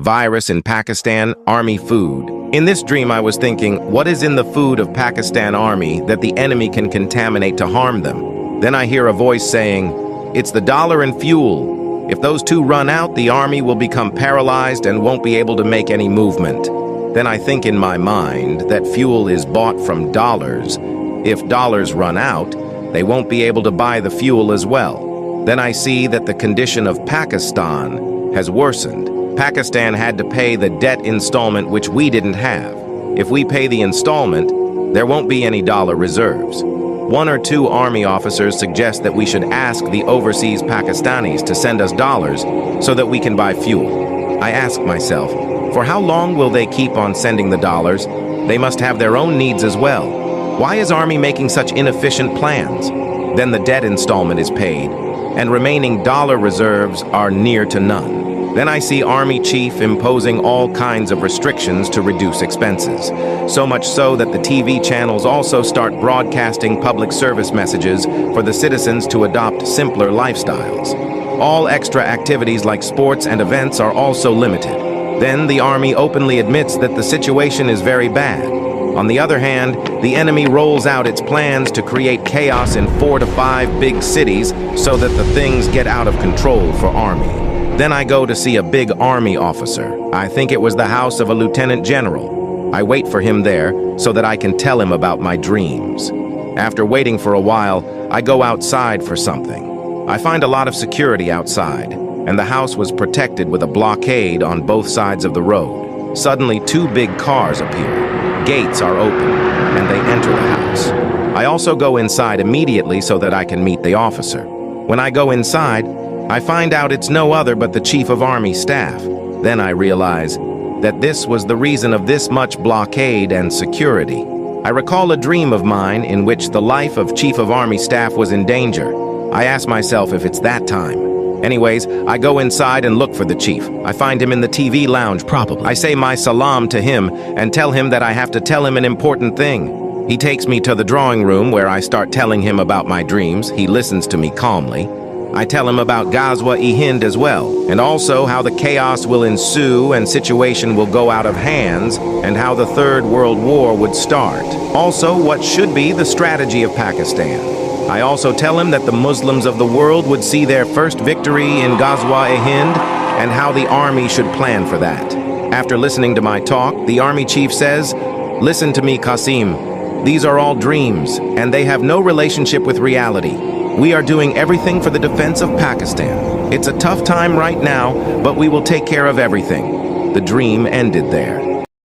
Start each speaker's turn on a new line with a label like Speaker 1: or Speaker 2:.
Speaker 1: Virus in Pakistan, Army food. In this dream, I was thinking, what is in the food of Pakistan Army that the enemy can contaminate to harm them? Then I hear a voice saying, it's the dollar and fuel. If those two run out, the army will become paralyzed and won't be able to make any movement. Then I think in my mind that fuel is bought from dollars. If dollars run out, they won't be able to buy the fuel as well. Then I see that the condition of Pakistan has worsened. Pakistan had to pay the debt installment which we didn't have. If we pay the installment, there won't be any dollar reserves. One or two army officers suggest that we should ask the overseas Pakistanis to send us dollars so that we can buy fuel. I ask myself, for how long will they keep on sending the dollars? They must have their own needs as well. Why is Army making such inefficient plans? Then the debt installment is paid, and remaining dollar reserves are near to none. Then I see Army Chief imposing all kinds of restrictions to reduce expenses. So much so that the TV channels also start broadcasting public service messages for the citizens to adopt simpler lifestyles. All extra activities like sports and events are also limited. Then the Army openly admits that the situation is very bad. On the other hand, the enemy rolls out its plans to create chaos in 4 to 5 big cities so that the things get out of control for Army. Then I go to see a big army officer. I think it was the house of a lieutenant general. I wait for him there so that I can tell him about my dreams. After waiting for a while, I go outside for something. I find a lot of security outside, and the house was protected with a blockade on both sides of the road. Suddenly, 2 big cars appear. Gates are open, and they enter the house. I also go inside immediately so that I can meet the officer. When I go inside, I find out it's no other but the Chief of Army Staff. Then I realize that this was the reason of this much blockade and security. I recall a dream of mine in which the life of Chief of Army Staff was in danger. I ask myself if it's that time. Anyways, I go inside and look for the chief. I find him in the TV lounge, probably. I say my salam to him and tell him that I have to tell him an important thing. He takes me to the drawing room where I start telling him about my dreams. He listens to me calmly. I tell him about Ghazwa-e-Hind as well, and also how the chaos will ensue and situation will go out of hands, and how the Third World War would start. Also, what should be the strategy of Pakistan. I also tell him that the Muslims of the world would see their first victory in Ghazwa-e-Hind, and how the army should plan for that. After listening to my talk, the army chief says, "Listen to me, Qasim. These are all dreams, and they have no relationship with reality. We are doing everything for the defense of Pakistan. It's a tough time right now, but we will take care of everything." The dream ended there.